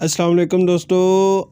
السلام علیکم دوستو،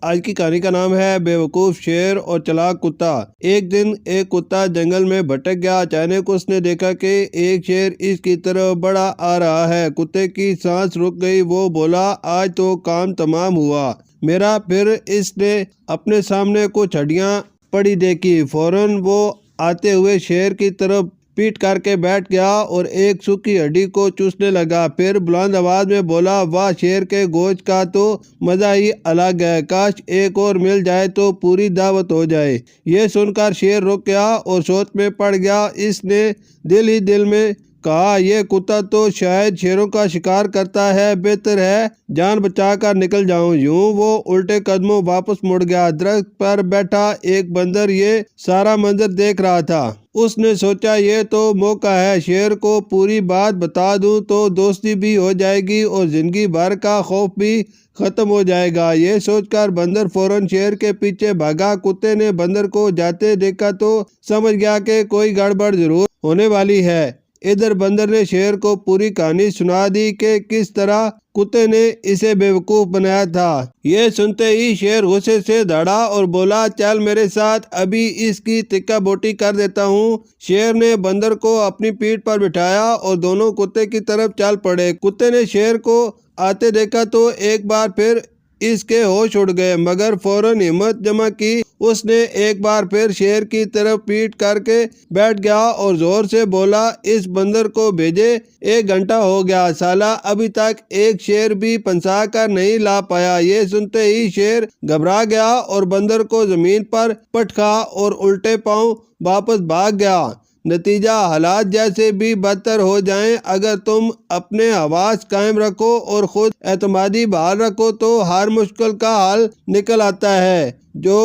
آج کی کہانی کا نام ہے بیوقوف شیر اور چلاک کتا۔ ایک دن ایک کتا جنگل میں بھٹک گیا۔ اچانک اس نے دیکھا کہ ایک شیر اس کی طرف بڑا آ رہا ہے۔ کتے کی سانس رک گئی۔ وہ بولا، آج تو کام تمام ہوا میرا۔ پھر اس نے اپنے سامنے کچھ ہڈیاں پڑی دیکھی۔ فوراً وہ آتے ہوئے شیر کی طرف پیٹ کر کے بیٹھ گیا اور ایک سوکھی ہڈی کو چوسنے لگا۔ پھر بلند آواز میں بولا، واہ، شیر کے گوشت کا تو مزہ ہی الگ ہے، کاش ایک اور مل جائے تو پوری دعوت ہو جائے۔ یہ سن کر شیر رک گیا اور سوچ میں پڑ گیا۔ اس نے دل ہی دل میں کہا، یہ کتا تو شاید شیروں کا شکار کرتا ہے، بہتر ہے جان بچا کر نکل جاؤں۔ یوں وہ الٹے قدموں واپس مڑ گیا۔ درخت پر بیٹھا ایک بندر یہ سارا منظر دیکھ رہا تھا۔ اس نے سوچا، یہ تو موقع ہے، شیر کو پوری بات بتا دوں تو دوستی بھی ہو جائے گی اور زندگی بھر کا خوف بھی ختم ہو جائے گا۔ یہ سوچ کر بندر فوراً شیر کے پیچھے بھاگا۔ کتے نے بندر کو جاتے دیکھا تو سمجھ گیا کہ کوئی گڑبڑ ضرور ہونے والی ہے۔ ادھر بندر نے شیر کو پوری کہانی سنا دی کہ کس طرح کتے نے اسے بیوقوف بنایا تھا۔ یہ سنتے ہی شیر غصے سے دھڑا اور بولا، چل میرے ساتھ، ابھی اس کی تکہ بوٹی کر دیتا ہوں۔ شیر نے بندر کو اپنی پیٹھ پر بٹھایا اور دونوں کتے کی طرف چل پڑے۔ کتے نے شیر کو آتے دیکھا تو ایک بار پھر اس کے ہوش اڑ گئے، مگر فوراً ہمت جمع کی۔ اس نے ایک بار پھر شیر کی طرف پیٹ کر کے بیٹھ گیا اور زور سے بولا، اس بندر کو بھیجے 1 گھنٹہ ہو گیا، سالہ ابھی تک ایک شیر بھی پنسا کر نہیں لا پایا۔ یہ سنتے ہی شیر گھبرا گیا اور بندر کو زمین پر پٹکا اور الٹے پاؤں واپس بھاگ گیا۔ نتیجہ، حالات جیسے بھی بدتر ہو جائیں، اگر تم اپنے حواس قائم رکھو اور خود اعتمادی بحال رکھو تو ہر مشکل کا حل نکل آتا ہے۔ جو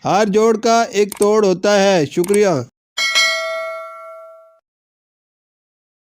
ہر جوڑ کا ایک توڑ ہوتا ہے۔ شکریہ۔